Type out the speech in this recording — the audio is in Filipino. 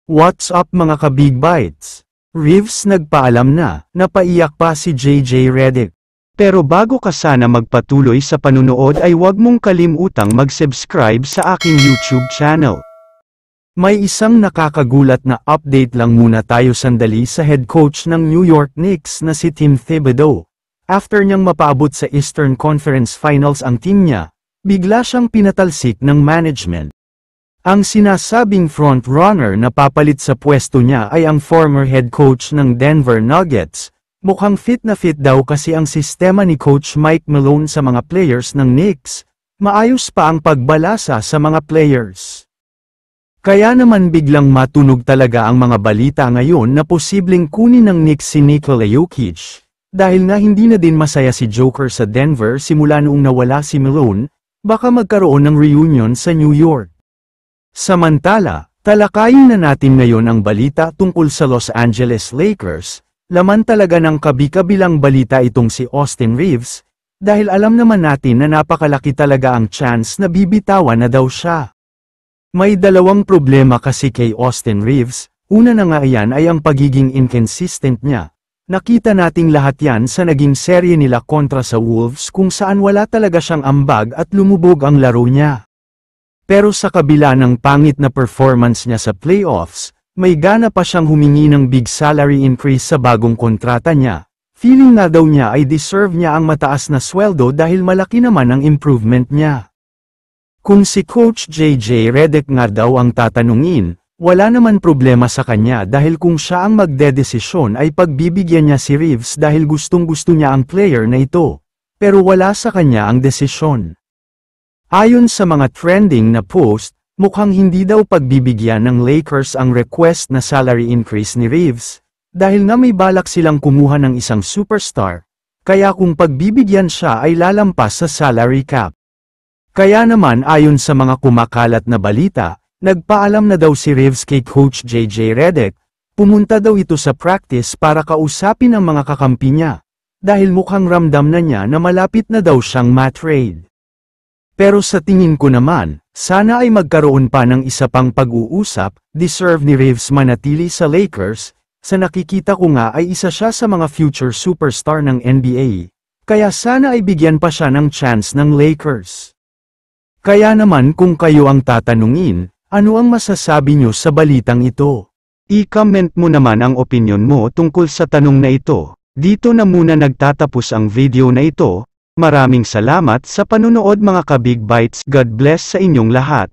What's up mga ka-Big Bites? Reeves nagpaalam na, napaiyak pa si JJ Redick. Pero bago ka sana magpatuloy sa panunood ay huwag mong kalimutang mag-subscribe sa aking YouTube channel. May isang nakakagulat na update lang muna tayo sandali sa head coach ng New York Knicks na si Tim Thibodeau. After niyang mapaabot sa Eastern Conference Finals ang team niya, bigla siyang pinatalsik ng management. Ang sinasabing front-runner na papalit sa pwesto niya ay ang former head coach ng Denver Nuggets. Mukhang fit na fit daw kasi ang sistema ni Coach Mike Malone sa mga players ng Knicks. Maayos pa ang pagbalasa sa mga players. Kaya naman biglang matunog talaga ang mga balita ngayon na posibleng kunin ng Knicks si Nikola Jokic. Dahil nga hindi na din masaya si Joker sa Denver simula noong nawala si Malone, baka magkaroon ng reunion sa New York. Samantala, talakayin na natin ngayon ang balita tungkol sa Los Angeles Lakers. Laman talaga ng kabi-kabilang balita itong si Austin Reeves, dahil alam naman natin na napakalaki talaga ang chance na bibitawan na daw siya. May dalawang problema kasi kay Austin Reeves, una na nga yan ay ang pagiging inconsistent niya. Nakita nating lahat yan sa naging serye nila kontra sa Wolves kung saan wala talaga siyang ambag at lumubog ang laro niya. Pero sa kabila ng pangit na performance niya sa playoffs, may gana pa siyang humingi ng big salary increase sa bagong kontrata niya. Feeling na daw niya ay deserve niya ang mataas na sweldo dahil malaki naman ang improvement niya. Kung si Coach JJ Redick nga daw ang tatanungin, wala naman problema sa kanya dahil kung siya ang magdedesisyon ay pagbibigyan niya si Reeves dahil gustong-gusto niya ang player na ito. Pero wala sa kanya ang desisyon. Ayon sa mga trending na post, mukhang hindi daw pagbibigyan ng Lakers ang request na salary increase ni Reeves, dahil nga may balak silang kumuha ng isang superstar, kaya kung pagbibigyan siya ay lalampas sa salary cap. Kaya naman ayon sa mga kumakalat na balita, nagpaalam na daw si Reeves kay Coach JJ Redick, pumunta daw ito sa practice para kausapin ang mga kakampi niya, dahil mukhang ramdam na niya na malapit na daw siyang ma-trade. Pero sa tingin ko naman, sana ay magkaroon pa ng isa pang pag-uusap, deserve ni Reeves manatili sa Lakers, sa nakikita ko nga ay isa siya sa mga future superstar ng NBA, kaya sana ay bigyan pa siya ng chance ng Lakers. Kaya naman kung kayo ang tatanungin, ano ang masasabi nyo sa balitang ito? I-comment mo naman ang opinion mo tungkol sa tanong na ito. Dito na muna nagtatapos ang video na ito. Maraming salamat sa panunood mga ka-Big Bites. God bless sa inyong lahat.